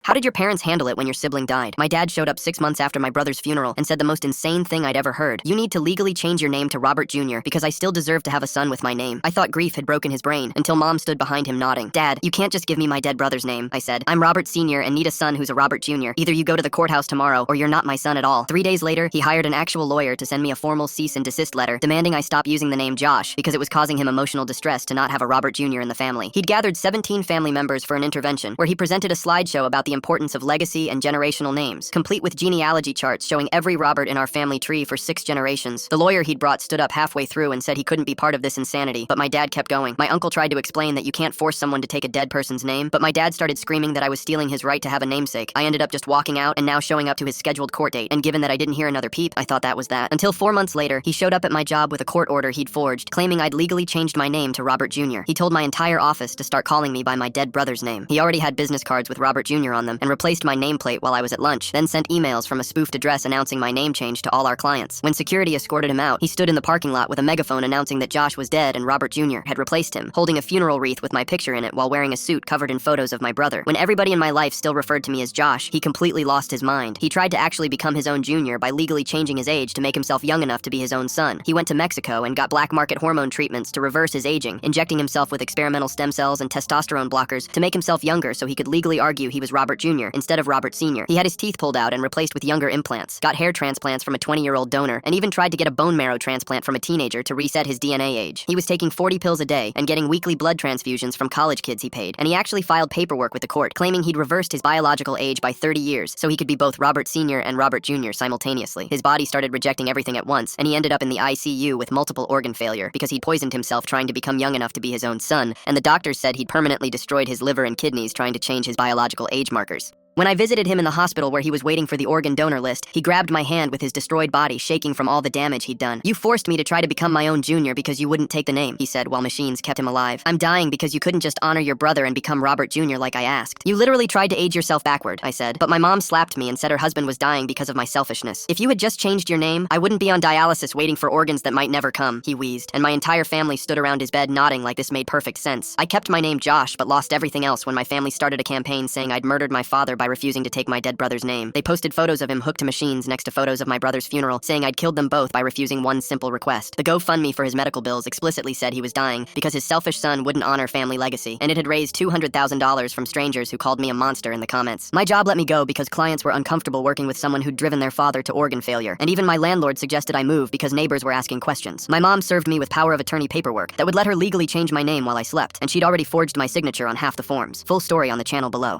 How did your parents handle it when your sibling died? My dad showed up 6 months after my brother's funeral and said the most insane thing I'd ever heard. You need to legally change your name to Robert Jr. because I still deserve to have a son with my name. I thought grief had broken his brain until Mom stood behind him nodding. Dad, you can't just give me my dead brother's name, I said. I'm Robert Sr. and need a son who's a Robert Jr. Either you go to the courthouse tomorrow or you're not my son at all. 3 days later, he hired an actual lawyer to send me a formal cease and desist letter demanding I stop using the name Josh because it was causing him emotional distress to not have a Robert Jr. in the family. He'd gathered 17 family members for an intervention where he presented a slideshow about the importance of legacy and generational names, complete with genealogy charts showing every Robert in our family tree for 6 generations. The lawyer he'd brought stood up halfway through and said he couldn't be part of this insanity, but my dad kept going. My uncle tried to explain that you can't force someone to take a dead person's name, but my dad started screaming that I was stealing his right to have a namesake. I ended up just walking out and now showing up to his scheduled court date, and given that I didn't hear another peep, I thought that was that. Until 4 months later, he showed up at my job with a court order he'd forged, claiming I'd legally changed my name to Robert Jr. He told my entire office to start calling me by my dead brother's name. He already had business cards with Robert Jr. on them and replaced my nameplate while I was at lunch, then sent emails from a spoofed address announcing my name change to all our clients. When security escorted him out, he stood in the parking lot with a megaphone announcing that Josh was dead and Robert Jr. had replaced him, holding a funeral wreath with my picture in it while wearing a suit covered in photos of my brother. When everybody in my life still referred to me as Josh, he completely lost his mind. He tried to actually become his own junior by legally changing his age to make himself young enough to be his own son. He went to Mexico and got black market hormone treatments to reverse his aging, injecting himself with experimental stem cells and testosterone blockers to make himself younger so he could legally argue he was Robert Jr. instead of Robert Sr. He had his teeth pulled out and replaced with younger implants, got hair transplants from a 20-year-old donor, and even tried to get a bone marrow transplant from a teenager to reset his DNA age. He was taking 40 pills a day and getting weekly blood transfusions from college kids he paid, and he actually filed paperwork with the court claiming he'd reversed his biological age by 30 years so he could be both Robert Sr. and Robert Jr. simultaneously. His body started rejecting everything at once, and he ended up in the ICU with multiple organ failure because he'd poisoned himself trying to become young enough to be his own son, and the doctors said he'd permanently destroyed his liver and kidneys trying to change his biological age markers. When I visited him in the hospital where he was waiting for the organ donor list, he grabbed my hand with his destroyed body shaking from all the damage he'd done. "You forced me to try to become my own junior because you wouldn't take the name," he said while machines kept him alive. "I'm dying because you couldn't just honor your brother and become Robert Jr. like I asked. You literally tried to age yourself backward," I said. "But my mom slapped me and said her husband was dying because of my selfishness. If you had just changed your name, I wouldn't be on dialysis waiting for organs that might never come," he wheezed, and my entire family stood around his bed nodding like this made perfect sense. I kept my name Josh but lost everything else when my family started a campaign saying I'd murdered my father by refusing to take my dead brother's name. They posted photos of him hooked to machines next to photos of my brother's funeral, saying I'd killed them both by refusing one simple request. The GoFundMe for his medical bills explicitly said he was dying because his selfish son wouldn't honor family legacy, and it had raised $200,000 from strangers who called me a monster in the comments. My job let me go because clients were uncomfortable working with someone who'd driven their father to organ failure, and even my landlord suggested I move because neighbors were asking questions. My mom served me with power of attorney paperwork that would let her legally change my name while I slept, and she'd already forged my signature on half the forms. Full story on the channel below.